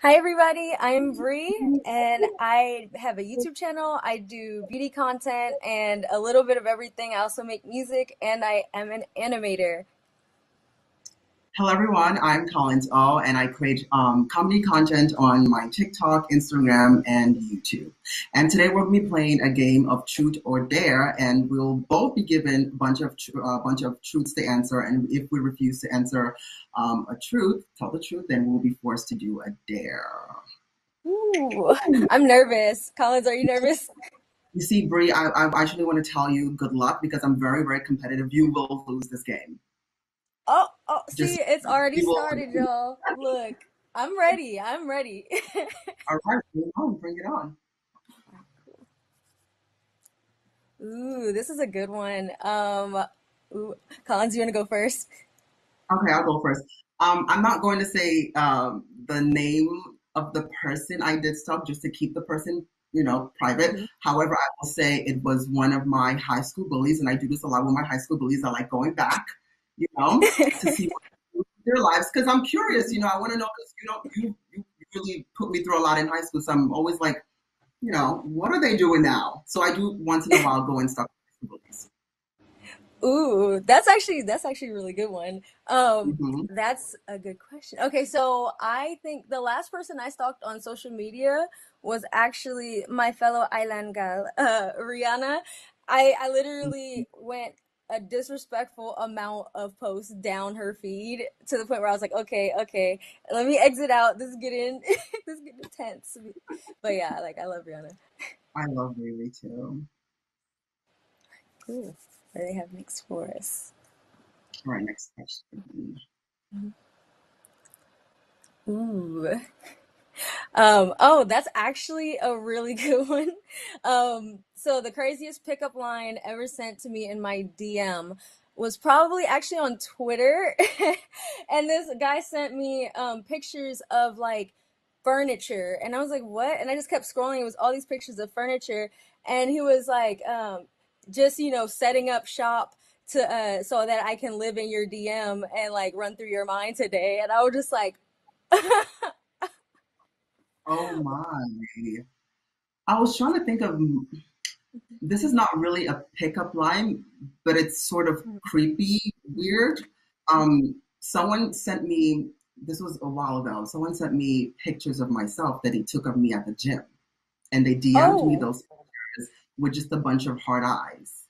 Hi everybody, I'm Bree and I have a YouTube channel. I do beauty content and a little bit of everything. I also make music and I am an animator. Hello, everyone. I'm Collins O, and I create comedy content on my TikTok, Instagram, and YouTube. And today we'll be playing a game of Truth or Dare, and we'll both be given a bunch of truths to answer. And if we refuse to answer a truth, tell the truth, then we'll be forced to do a dare. Ooh, I'm nervous. Collins, are you nervous? You see, Bree, I actually want to tell you good luck because I'm very, very competitive. You will lose this game. Oh, see, Just it's already you will. started, y'all. Look, I'm ready. I'm ready. All right, bring it on. Bring it on. Ooh, this is a good one. Ooh, Collins, you want to go first? Okay, I'll go first. I'm not going to say the name of the person I did stuff just to keep the person, private. Mhm. However, I will say it was one of my high school bullies, and I do this a lot with my high school bullies. I like going back, to see what they do with their lives because I'm curious. I want to know because you really put me through a lot in high school, so I'm always like, what are they doing now? So I do once in a while go and stuff with high school bullies. Ooh, that's actually a really good one. Hmm. That's a good question. Okay, so I think the last person I stalked on social media was actually my fellow island gal, Rihanna. I literally went a disrespectful amount of posts down her feed to the point where I was like, okay, let me exit out. This is getting this is getting intense. But yeah, like I love Rihanna. I love Riri too. Cool. What do they have next for us? All right, next question. Ooh. Oh, that's actually a really good one. So the craziest pickup line ever sent to me in my DM was probably actually on Twitter. And this guy sent me pictures of like furniture and I was like, "What?" And I just kept scrolling. It was all these pictures of furniture and he was like just, setting up shop to so that I can live in your DM and like run through your mind today. And I was just like Oh my. I was trying to think of this is not really a pickup line, but it's sort of creepy, weird. Someone sent me, this was a while ago, someone sent me pictures of myself that he took of me at the gym. And they DM'd me Oh. those pictures with just a bunch of hard eyes.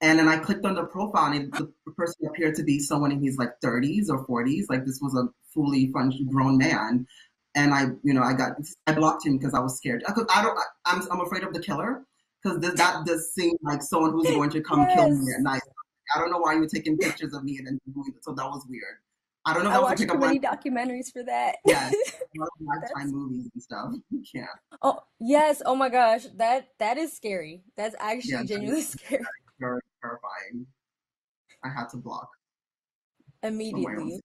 And then I clicked on the profile, and the person appeared to be someone in his like 30s or 40s. Like this was a fully functioning grown man. And I blocked him because I was scared. I don't, I'm afraid of the killer because that does seem like someone who's going to come kill me at Yes. night. I don't know why you were taking pictures of me and then doing it. So that was weird. I don't know if I that was a watched too pickup line. many documentaries for that. Yes, a lot of Lifetime That's movies and stuff. Yeah, oh yes, oh my gosh. That is scary. That's yeah, actually that genuinely scary is very terrifying. I had to block for my own immediately. safety.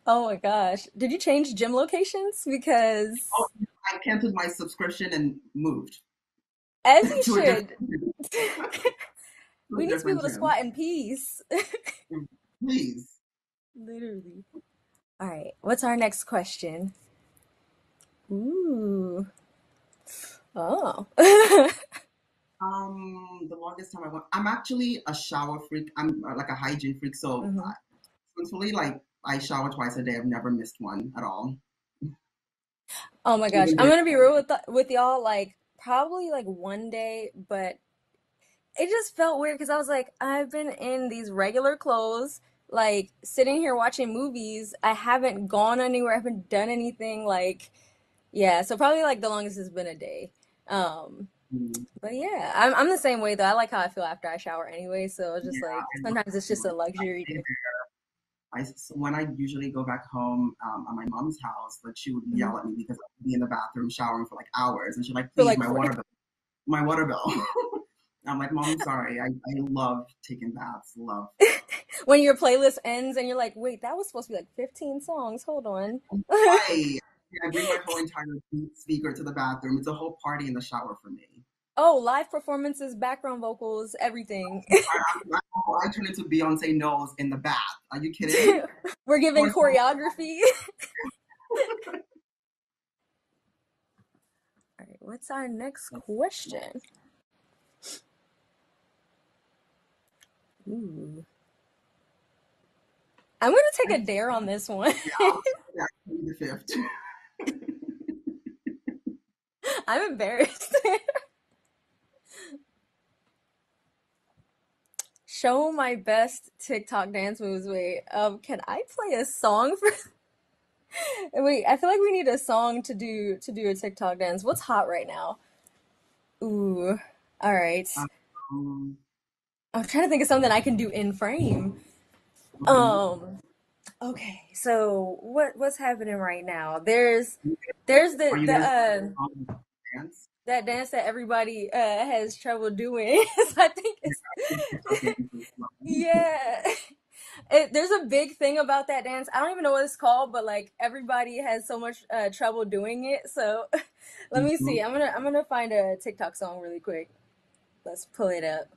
Oh my gosh. Did you change gym locations? Oh, Because I canceled my subscription and moved as you to a different should. to We a need to be able different to gym. squat in peace. Please. Literally. All right. What's our next question? Ooh. Oh. The longest time I went, I'm actually a shower freak. I'm like a hygiene freak. So, hmm truthfully, like I shower twice a day. I've never missed one at all. Oh my gosh. Even I'm during, gonna be real with y'all, like probably like one day, but it just felt weird because I was like, I've been in these regular clothes, like sitting here watching movies. I haven't gone anywhere, I haven't done anything. Like, yeah, so probably like the longest has been a day. Um, but yeah, I'm the same way though. I like how I feel after I shower anyway, so it's just yeah, like I love sometimes it's just a luxury it. to. So when I usually go back home at my mom's house, like she would Mhm. yell at me because I'd be in the bathroom showering for like hours, and she's like, For "Please, like for, my water bill." I'm like, "Mom, I'm sorry. I love taking baths. Love." when your playlist ends and you're like, wait, that was supposed to be like 15 songs. Hold on. Right. I bring my whole entire speaker to the bathroom. It's a whole party in the shower for me. Oh, live performances, background vocals, everything. I turn into Beyonce Knowles in the bath. Are you kidding? We're giving Or choreography. what's our next question? Ooh. I'm gonna take a dare on this one. Yeah, the fifth. I'm embarrassed. Show my best TikTok dance moves. Wait, can I play a song for? Wait, I feel like we need a song to do a TikTok dance. What's hot right now? Ooh, all right. Um, I'm trying to think of something I can do in frame. mhm. Um, okay, so what's happening right now? There's Are the you the gonna dance? that dance that everybody has trouble doing. So I think it's TikTok dances. yeah. There's a big thing about that dance. I don't even know what it's called, but like everybody has so much trouble doing it. So let me see. Mhm. I'm gonna find a TikTok song really quick. Let's pull it up.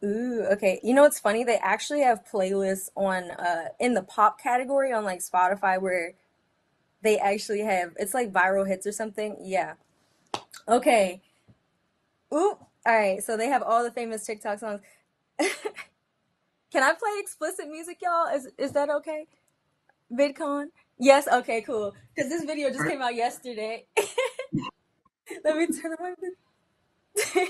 Ooh, okay. You know what's funny? They actually have playlists on in the pop category on like Spotify where they actually have it's like viral hits or something. Yeah. Okay. Ooh. All right. So they have all the famous TikTok songs. Can I play explicit music, y'all? Is that okay? VidCon? Yes. Okay. Cool. Because this video just came out yesterday. Let me turn on my.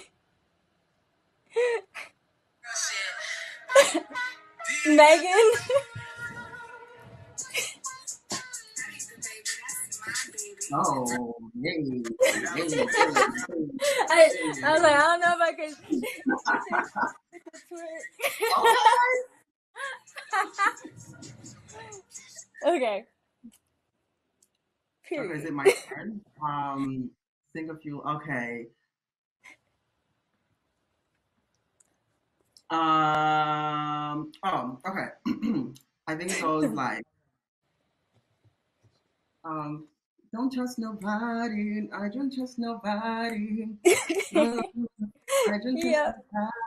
Megan. Oh, yay, yay, yay, yay, I was yay. like, I don't know if I could. Okay. Okay. Okay, is Period. it my turn? Sing a few. Okay. Oh, okay. I think it goes like, um, don't trust nobody. I don't trust nobody. No, I don't trust Yeah.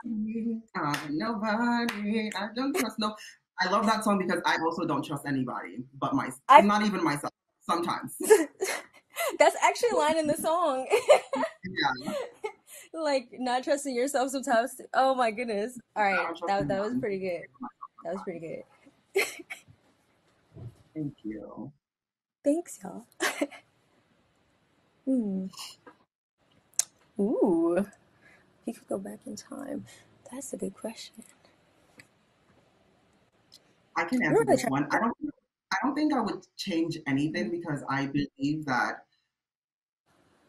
nobody. Nobody. I don't trust no. I love that song because I also don't trust anybody but my, I. not even myself. Sometimes. That's actually a line in the song. Yeah. Like not trusting yourself sometimes. Oh my goodness. All I right. don't trust That was anyone. pretty good. That was pretty good. Thank you. Thanks, y'all. Hmm. Ooh. If you could go back in time. That's a good question. I can I'm answer really this trying one. to. I don't think I would change anything because I believe that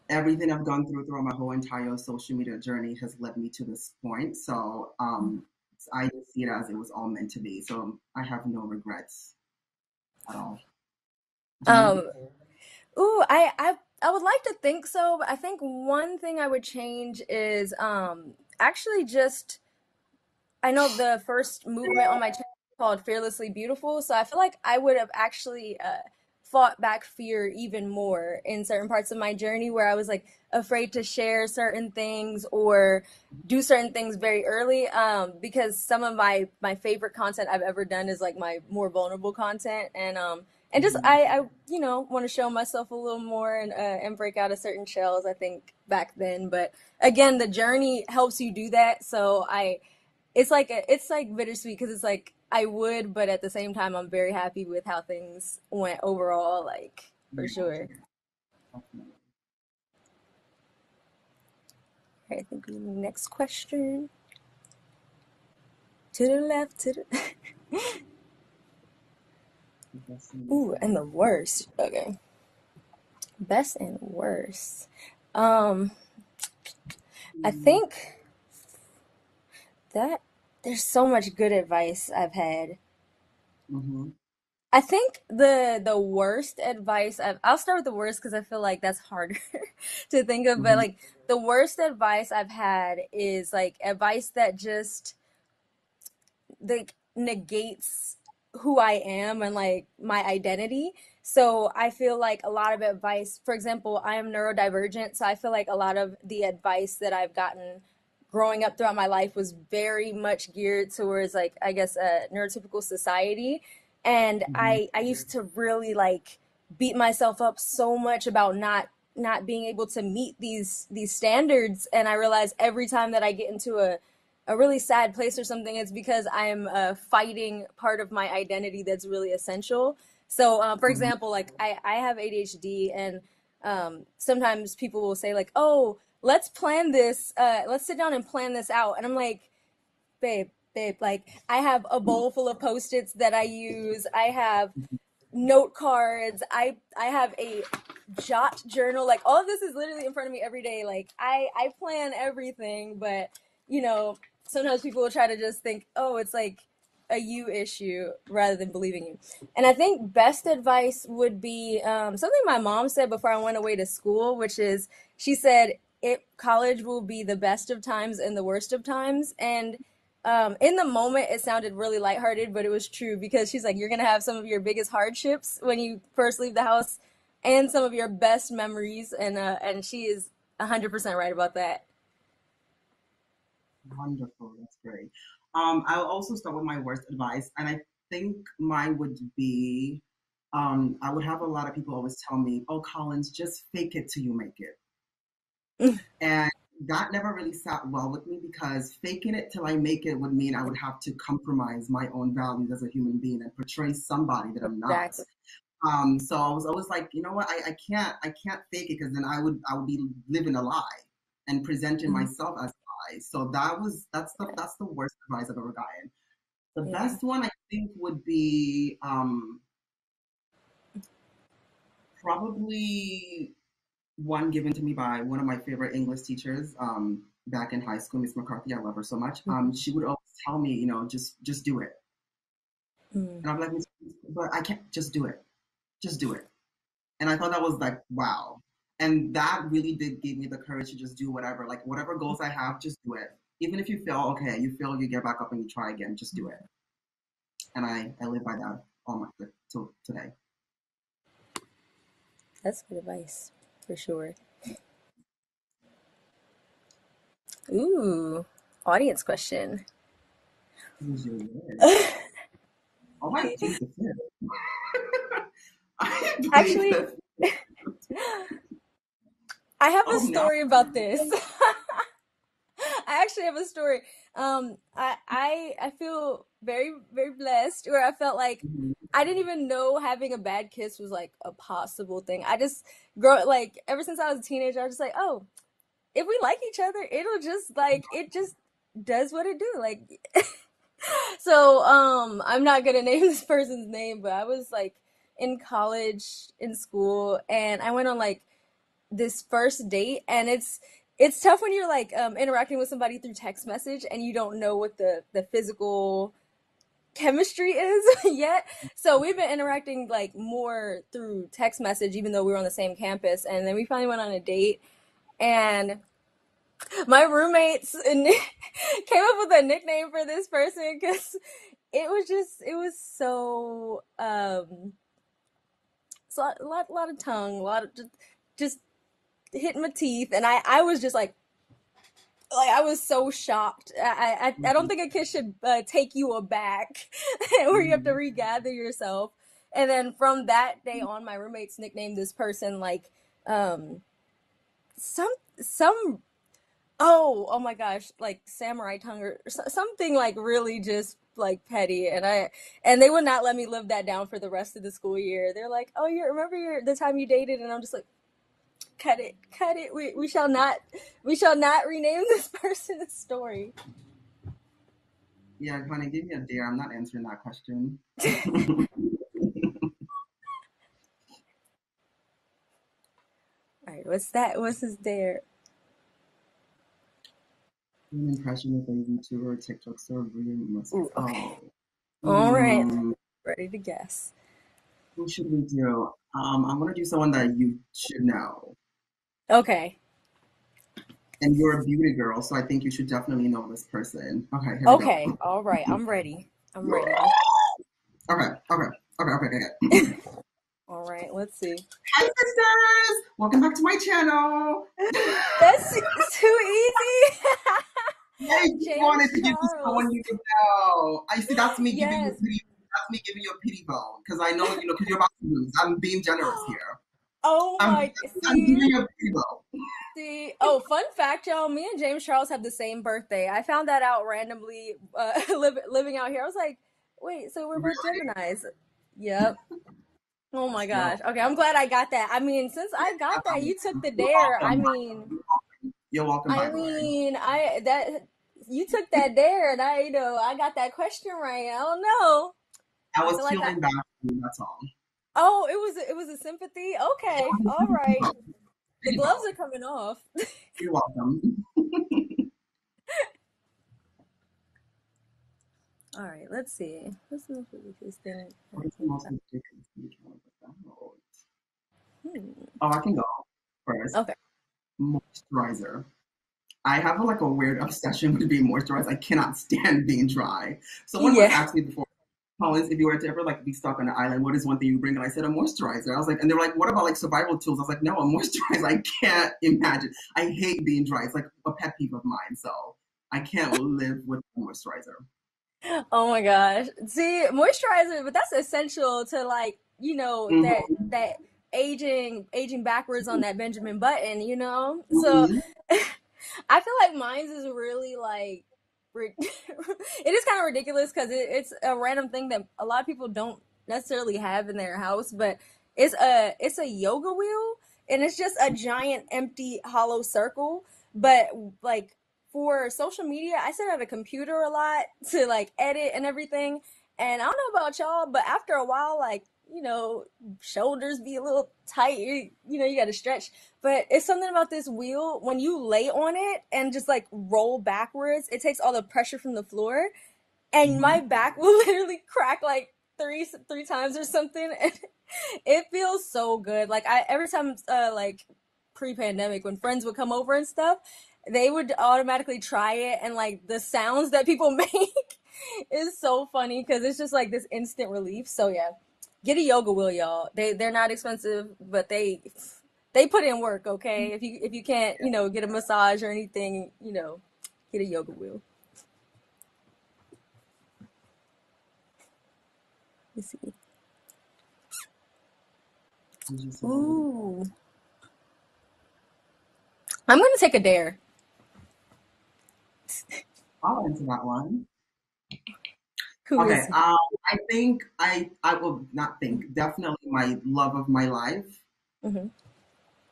everything I've gone through my whole entire social media journey has led me to this point. So I just see it as it was all meant to be. So I have no regrets at all. Do you? Um. Ooh. I would like to think so, but I think one thing I would change is actually just I know the first movement on my channel is called Fearlessly Beautiful, so I feel like I would have actually fought back fear even more in certain parts of my journey where I was like afraid to share certain things or do certain things very early because some of my favorite content I've ever done is like my more vulnerable content and just Mhm. I want to show myself a little more and break out of certain shells I think back then, but again the journey helps you do that, so I it's like bittersweet because it's like I would, but at the same time, I'm very happy with how things went overall. Like for Yeah, sure. definitely. Okay, I think we next question. To the left, to the The best thing is ooh, and the worst. Okay, best and worst. Um, I think that there's so much good advice I've had. Mm-hmm. I think the worst advice I'll start with the worst because I feel like that's harder to think of, but Mm-hmm. like the worst advice I've had is like advice that just like negates who I am and like my identity. So I feel like a lot of advice, for example, I am neurodivergent, so I feel like a lot of the advice that I've gotten growing up throughout my life was very much geared towards like I guess a neurotypical society. And Mm-hmm. I used to really like beat myself up so much about not not being able to meet these standards. And I realize every time that I get into a really sad place or something, it's because I am fighting part of my identity that's really essential. So, for Mhm. example, like I have ADHD, and sometimes people will say like, "Oh, let's plan this. Let's sit down and plan this out." And I'm like, babe, like I have a bowl full of post-its that I use. I have note cards. I have a jot journal. Like all of this is literally in front of me every day. Like I plan everything, but you know, sometimes people will try to just think, "Oh, it's like a you issue," rather than believing you. And I think best advice would be something my mom said before I went away to school, which is she said college will be the best of times and the worst of times. And in the moment, it sounded really lighthearted, but it was true because she's like, you're gonna have some of your biggest hardships when you first leave the house, and some of your best memories, and she is 100% right about that. Wonderful. That's great. I'll also start with my worst advice, and I think mine would be, I would have a lot of people always tell me, "Oh, Collins, just fake it till you make it," and that never really sat well with me because faking it till I make it would mean I would have to compromise my own values as a human being and portray somebody that I'm not. Exactly. So I was always like, you know what, I can't fake it because then I would be living a lie and presenting Mhm. myself as a lie. So that's the worst advice I've ever gotten. The Yeah. best one I think would be probably one given to me by one of my favorite English teachers back in high school, Miss McCarthy. I love her so much. Mhm. She would always tell me, just do it. Mhm. And I'm like, "Miss, but I can't just do it. Just do it." And I thought that was like, wow. And that really did give me the courage to just do whatever. Like whatever goals I have, just do it. Even if you fail, okay, you fail, you get back up and you try again. Just do it. And I live by that all my till today. That's good advice for sure. Ooh, audience question. Use your words. Oh, I plead the fifth. I plead Actually, the I have a Oh no. story about this. I actually have a story. I feel very blessed, where I felt like Mhm. I didn't even know having a bad kiss was like a possible thing. I just grow like ever since I was a teenager, I was just like, oh, if we like each other, it'll just like it just does what it do. Like so I'm not gonna name this person's name, but I was like in college in school, and I went on like this first date, and it's tough when you're like interacting with somebody through text message and you don't know what the physical chemistry is yet. So we've been interacting like more through text message, even though we were on the same campus. And then we finally went on a date, and my roommates came up with a nickname for this person because it was so so a lot of tongue, a lot of just hitting my teeth, and I was just like I was so shocked. I don't Mhm. think a kiss should take you aback, where you have to Mhm. regather yourself. And then from that day on, my roommates nicknamed this person like um some some oh my gosh, like samurai tongue or something like really just like petty. And they would not let me live that down for the rest of the school year. They're like, oh, you remember the time you dated? And I'm just like, cut it. We shall not rename this person's story. Yeah, honey, give me a dare. I'm not answering that question. All right, what's that? What's his dare? An impression of a YouTuber, TikTok star, really must. Ooh, okay. Oh, All right, hmm, ready to guess. who should we do? I'm gonna do someone that you should know, Okay, and you're a beauty girl, so I think you should definitely know this person. Okay, here we go. okay, all right. I'm ready. I'm ready. Let's. Okay, okay, okay. All right, let's see. Hi, sisters! Welcome back to my channel. That's too easy. I just James wanted to give you Charles. someone you would know. I see. That's me giving you Yes. pity. That's me giving you a pity bone because I know because you're about to lose. I'm being generous here. Oh I'm my, I'm see, giving a pillow. see. Oh, fun fact, y'all. Me and James Charles have the same birthday. I found that out randomly living out here. I was like, wait, so we're both Really? Geminis. Yep. Oh my That's gosh. dope. Okay, I'm glad I got that. I mean, since I got that, you took the You're dare. welcome. You're welcome, by the way. I that you took that dare, and I got that question right. I don't know. I I was feel like I. feeling bad for you, that's all. Oh, it was a sympathy. Okay, all right. There The you gloves go. are coming off. You're welcome. All right, let's see. What's the most ridiculous thing I What is the think most about? ridiculous thing you can live without? Hmm. Oh, I can go first. Okay. Moisturizer. I have like a weird obsession with being moisturized. I cannot stand being dry. Someone once Yeah. asked me before, Collins, if you were to ever like be stuck on an island, what is one thing you bring? And I said a moisturizer. I was like, and they were like, what about like survival tools? I was like, no, a moisturizer. I can't imagine. I hate being dry. It's like a pet peeve of mine. So I can't live with a moisturizer. Oh my gosh. See, moisturizer, but that's essential to like, Hmm. that aging backwards on that Benjamin Button. So Hmm. I feel like mine's is really like it is kind of ridiculous because it's a random thing that a lot of people don't necessarily have in their house, but it's a yoga wheel, and it's just a giant empty hollow circle. But like for social media, I sit at a computer a lot to like edit and everything. And I don't know about y'all, but after a while, like, shoulders be a little tight. You got to stretch. But it's something about this wheel when you lay on it and just like roll backwards, it takes all the pressure from the floor, and Hmm. my back will literally crack like three times or something. And it feels so good. Like I every time like pre-pandemic when friends would come over and stuff, they would automatically try it, and like the sounds that people make is so funny because it's just like this instant relief. So yeah, get a yoga wheel, y'all. They're not expensive, but they put in work. Okay, if you can't get a massage or anything, get a yoga wheel. Let me see. Did you say Ooh, I'm gonna take a dare. I'll answer that one? Who Okay. is it? I think I will not think. Definitely my love of my life. Hmm.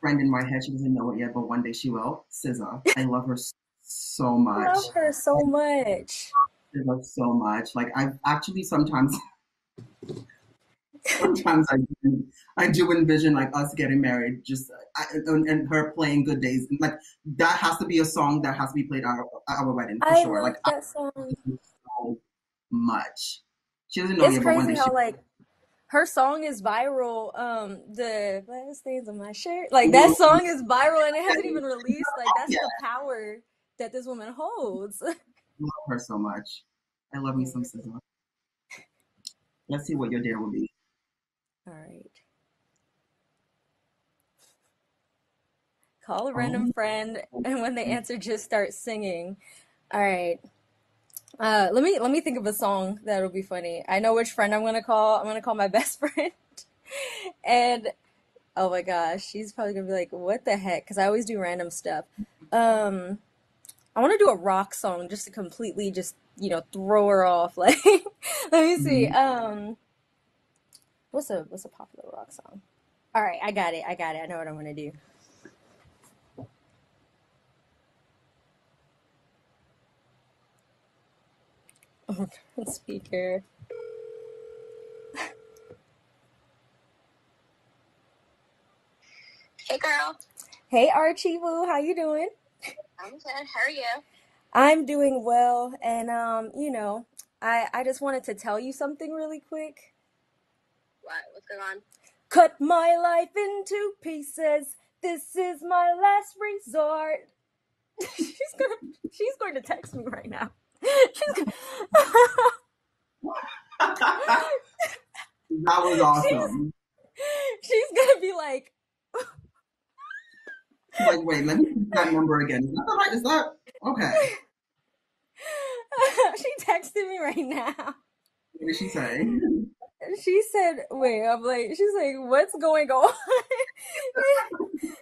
Friend in my head. She doesn't know it yet, but one day she will. SZA. I love her so much. Love her so much. I love her so much. Like I actually sometimes I do envision like us getting married, just and her playing Good Days. Like that has to be a song that has to be played at our wedding for I sure. love Like I that song. love her so much. She doesn't know It's yet, but one crazy day she how like her song is viral. The last stains on my shirt, like that will. song is viral and it hasn't even released. Like that's Yeah, the power that this woman holds. I love her so much. I love me some SZA. Let's see what your dare will be. All right, call a random Oh, friend, and when they answer, just start singing. All right. Let me think of a song that'll be funny. I know which friend I'm gonna call. I'm gonna call my best friend, and oh my gosh, she's probably gonna be like, "What the heck?" Because I always do random stuff. Um, I want to do a rock song just to completely just throw her off. Like, let me see. mhm. What's a popular rock song? All right, I got it. I got it. I know what I'm gonna do. Speaker. Hey girl, Hey Archie, Woo, how you doing? I'm good. How are you? I'm doing well, and I just wanted to tell you something really quick. What? What's going on? Cut my life into pieces. This is my last resort. she's gonna she's going to text me right now. She's gonna, That was she's awesome. she's gonna be like, Like, wait, let me see that number again. Is that the right? Is that okay? she texted me right now. What did she say? She said, "Wait," I'm like, she's like, "What's going on?"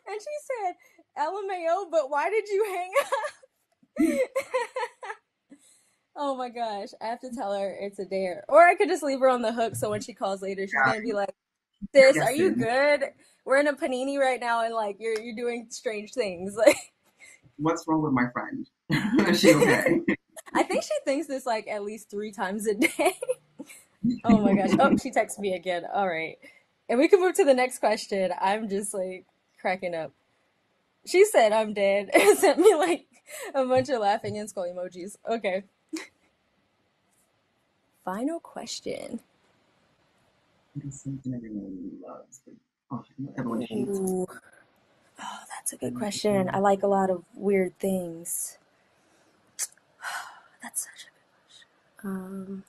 And she said, LMAO, but why did you hang up? Oh my gosh. I have to tell her it's a dare. Or I could just leave her on the hook so when she calls later, she's Yeah, gonna be like, sis, are you guessing. good? We're in a panini right now and like you're doing strange things. Like What's wrong with my friend? Is she okay? I think she thinks this like at least 3 times a day. Oh my gosh. Oh, she texted me again. All right. And we can move to the next question. I'm just like cracking up. She said I'm dead and sent me like a bunch of laughing and skull emojis. Okay. Final question. It is something everyone loves, but everyone hates. Ooh. Oh, that's a good question. I like a lot of weird things. That's such a good question.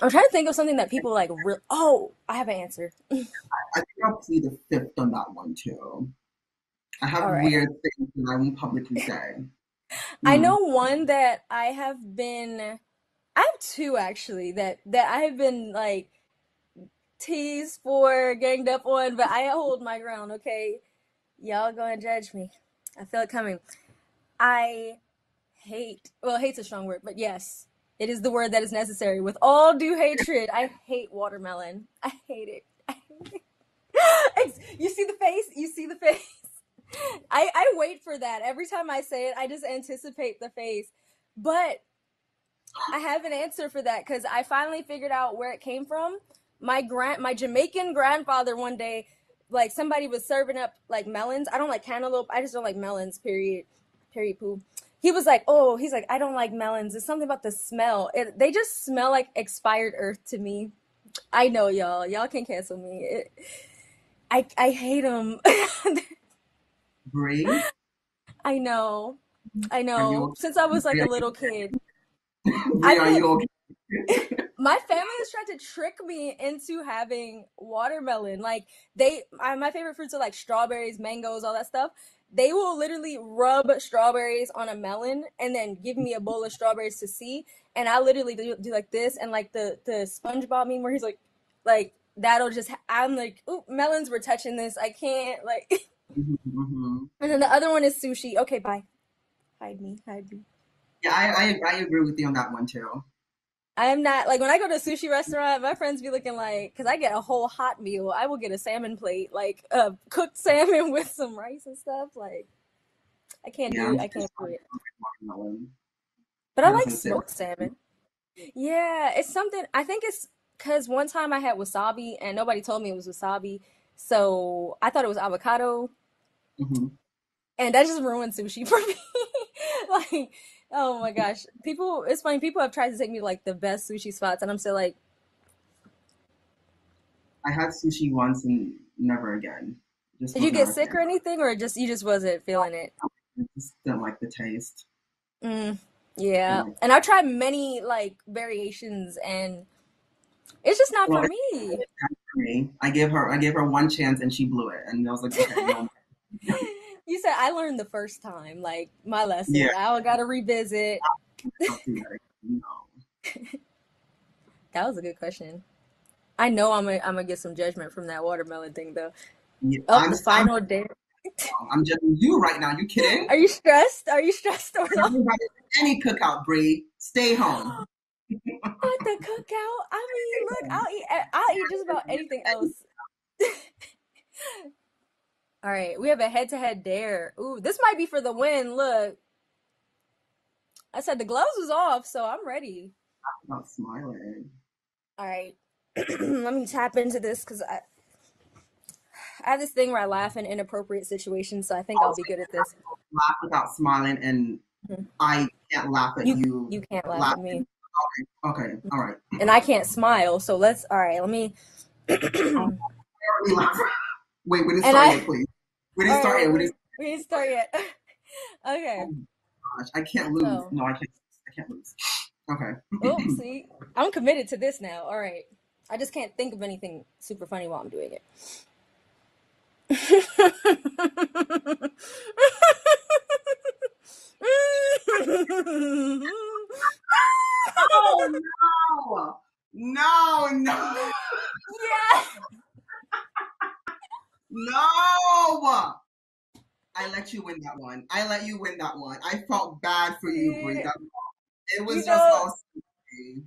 I'm trying to think of something that people like. Oh, I have an answer. I think I'll plead the fifth on that one too. I have All right. weird things that I won't publicly say. I know one that I have been. I have two actually that I have been like teased for, ganged up on, but I hold my ground. Okay, y'all go and judge me. I feel it coming. I hate. Well, hate's a strong word, but yes, it is the word that is necessary. With all due hatred, I hate watermelon. I hate it. I hate it. You see the face? You see the face? I wait for that. Every time I say it, I just anticipate the face. But I have an answer for that because I finally figured out where it came from. My Jamaican grandfather one day, like somebody was serving up like melons. I don't like cantaloupe. I just don't like melons. Period. Period. Poo. He was like, oh, he's like, I don't like melons. It's something about the smell. They just smell like expired earth to me. I know y'all. Y'all can cancel me. I hate them. Bree, I know. I are you know. okay? Since I was like Bree, a little kid, Bree, I've are been. you okay? My family has tried to trick me into having watermelon. Like my favorite fruits are like strawberries, mangoes, all that stuff. They will literally rub strawberries on a melon and then give me a bowl of strawberries to see. And I literally do like this and like the SpongeBob meme where he's like that'll just. I'm like, ooh, melons were touching this. I can't like. Mm-hmm. And then the other one is sushi. Okay, bye. Hide me, hide me. Yeah, I agree with you on that one too. I am not like when I go to a sushi restaurant, my friends be looking like because I get a whole hot meal. I will get a salmon plate, like cooked salmon with some rice and stuff. Like Yeah, I'm I just can't do it. watermelon. But I That like doesn't sit right. smoked salmon. Yeah, it's something. I think it's because one time I had wasabi and nobody told me it was wasabi, so I thought it was avocado, Mm-hmm. and that just ruined sushi for me. Like, oh my gosh, people. It's funny. People have tried to take me to, like the best sushi spots, and I'm still like. I had sushi once and never again. It just Did was you not get a sick thing. or anything, or just you just wasn't feeling it? I just didn't like the taste. Mm, Didn't yeah, like and I've tried many like variations, and it's just not well, for it's me. not for me. I gave her one chance and she blew it, and I was like, okay, no. You said I learned the first time, like my Yeah, lesson. I got to revisit. don't do that. No. That was a good question. I know I'm gonna get some judgment from that watermelon thing though. Yeah, Oh, the final day. I'm judging you right now. You kidding? Are you stressed? Are you stressed or I'm not? not invited to any cookout, Bree. Stay home. At the cookout? I mean, look, I'll eat just about anything else. All right, we have a head-to-head dare. Ooh, this might be for the win. Look, I said the gloves was off, so I'm ready. I'm not smiling. All right, let me tap into this because I have this thing where I laugh in inappropriate situations, so I think I'll Also, be good at this. laugh without smiling, and Mhm. I can't laugh at you You can't laugh at laughing. me, Okay, all right. and I can't smile. So let's. All right, let me. Oh, And wait, we didn't start I. yet, please. We All didn't right, start yet. we didn't start yet. Okay, Oh my gosh, I can't lose. so No, I can't. I can't lose. Okay. oh, see, I'm committed to this now. All right, I just can't think of anything super funny while I'm doing it. Oh no! No! No! Yeah. No! I let you win that one. I let you win that one. I felt bad for you, Brie. Eh, It You was just know, all silly.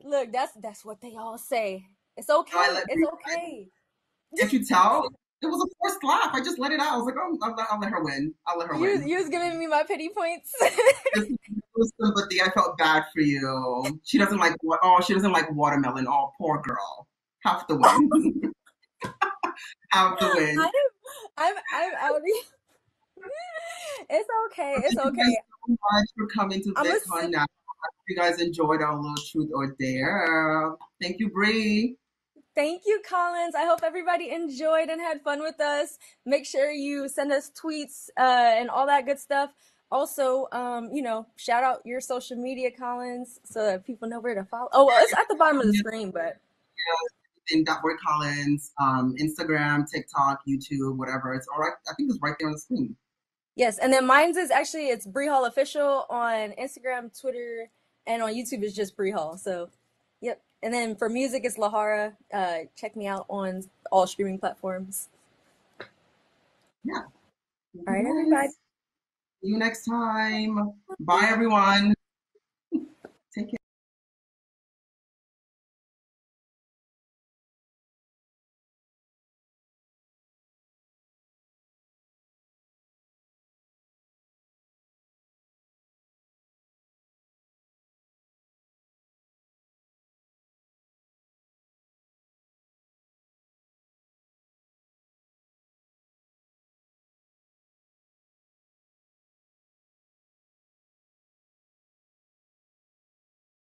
look, that's what they all say. It's No, I okay. let It's Brie. okay. Can't you tell? It was a forced laugh. I just let it out. I was like, oh, I'll let her win. I'll let her win. You was giving me my pity points. This was sympathy. I felt bad for you. She doesn't like what? Oh, she doesn't like watermelon. Oh, poor girl. Have to win. Have to win. I'm out. It's okay. It's Thank you guys okay. so much for coming to I'm a. VidCon now. Hope you guys enjoyed our little truth or dare. Thank you, Bree. Thank you, Collins. I hope everybody enjoyed and had fun with us. Make sure you send us tweets and all that good stuff. Also, shout out your social media, Collins, so that people know where to follow. Oh, well, it's at the bottom of the screen, but In that word Collins, Instagram, TikTok, YouTube, whatever. It's all right. I think it's right there on the screen. yes. And then mine's is actually it's Bree Hall Official on Instagram, Twitter, and on YouTube is just Bree Hall. So, yep. And then for music, it's Lahara. Check me out on all streaming platforms. Yeah. Thank All you right, everybody. guys. See you next time. Bye, everyone.